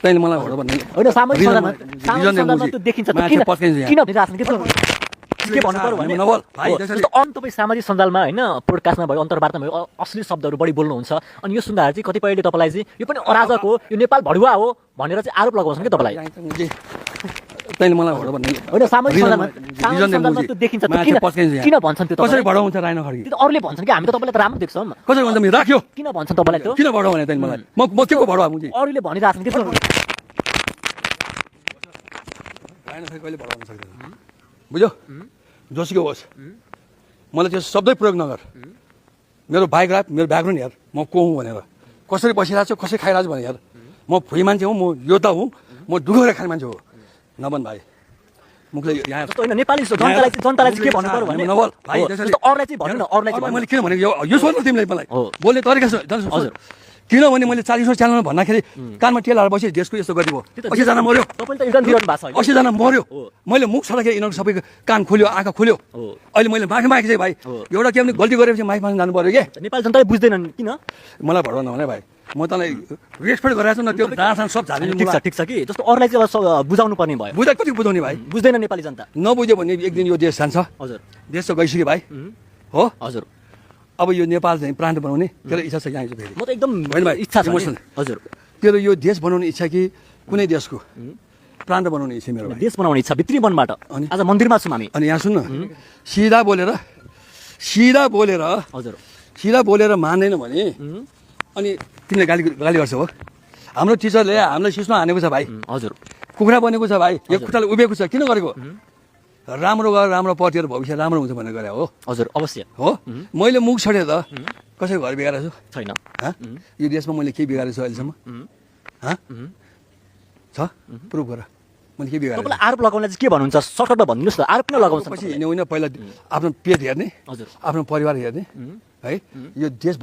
तैँले मलाई भन भन्ने होइन सामाजिक सञ्जालमा त्यो देखिन्छ किन भनिरहेको के भन्नु पर्यो भने तपाईँ सामाजिक सञ्जालमा होइन पोडकास्टमा भयो अन्तर्वार्तामा भयो असली शब्दहरू बढी बोल्नुहुन्छ अनि यो सुन्दाखेरि चाहिँ कतिपयले तपाईँलाई चाहिँ यो पनि अराजक हो यो नेपाल भडुवा हो भनेर चाहिँ आरोप लगाउँछन् कि तपाईँलाई तैँले मलाई भन भन्ने होइन सामाजिक सञ्जालमा त्यो देखिन्छ किन भन्छन् त्यो कसरी बढाउँछ राइनो खड्की त्यो अरूले भन्छन् कि हामी त तपाईँलाई त राम्रो देख्छौँ कसरी भन्छ मेरो राख्यो किन भन्छन् तपाईँलाई त्यो किन बढाउ भने तैँले मलाई म के को बढाउ मुझे अरूले भनिरहेछन् कि राइनो खड्की कहिले बढाउन सक्दैन बुझ्यो जोसुकै होस् मलाई त्यो शब्दै प्रयोग नगर मेरो बायोग्राफ मेरो ब्याकग्राउन्ड हेर म को हुँ भनेर कसरी बसिरहेको छु कसरी खाइरहेको छु भने हेर म फुई मान्छे हुँ म योद्धा हुँ म दुःख गरेर खाने मान्छे हो नभन भाइ मुखले यहाँ नेपाली जनतालाई चाहिँ के भन्नु पर्यो भने नबल भाइ अरूलाई चाहिँ भन्नु न अरूलाई चाहिँ मैले किन भनेको यो सोध्नु तिमीलाई मलाई बोल्ने तरिका हजुर किनभने मैले 40 वर्ष च्यानलमा भन्दाखेरि कानमा तेल हालेर बसेँ देशको यस्तो गरी भयो 80 जना मर्यो 80 जना मर्यो मैले मुख छँदाखेरि यिनीहरू सबैको कान खोल्यो आँखा खोल्यो अहिले मैले माफी मागेको चाहिँ भाइ एउटा के भने गल्ती गरेपछि माफी माग्न जानु पर्यो के नेपाली जनताले बुझ्दैनन् किन मलाई भडवा नभने भाइ म तँलाई रेस्पेक्ट गरेको छु न त्यो डाँडा सब झारिनु ठिक छ कि जस्तो अरूलाई चाहिँ बुझाउनु पर्ने भयो बुझा कति बुझाउने भाइ बुझ्दैन नेपाली जनता नबुझ्यो भने एक दिन यो देश जान्छ हजुर देश त गइसक्यो भाइ हो हजुर अब यो नेपाल चाहिँ प्रान्त बनाउने तेरो इच्छा छ यहाँ फेरि म त एकदम होइन भाइ इच्छा छ हजुर तेरो यो देश बनाउने इच्छा कि कुनै देशको प्रान्त बनाउने इच्छा मेरो देश बनाउने इच्छा भित्री मनबाट आज मन्दिरमा छौँ हामी अनि यहाँ सुन्न सिधा बोलेर हजुर सिधा बोलेर मान्दैन भने अनि तिमीले गाली गर्छ हो हाम्रो टिचरले हामीलाई सिस्नो हानेको छ भाइ हजुर कुखुरा बनेको छ भाइ एक खुट्टाले उभिएको छ किन गरेको राम्रो गर राम्रो पढेर भविष्य राम्रो हुन्छ भनेर गरे हो हजुर अवश्य हो मैले मुख छोडेँ त कसै घर बिगारेको छु छैन यो देशमा मैले के बिगारेको छु अहिलेसम्म छ प्रुफ गर मैले के बिगारेको तपाईँलाई आरोप लगाउनलाई चाहिँ के भन्नुहुन्छ सर्टकटमा भनिदिनुहोस् न आरोप किन लगाउँछ पछि हिँड्ने होइन पहिला आफ्नो पेट हेर्ने हजुर आफ्नो परिवार हेर्ने है यो देश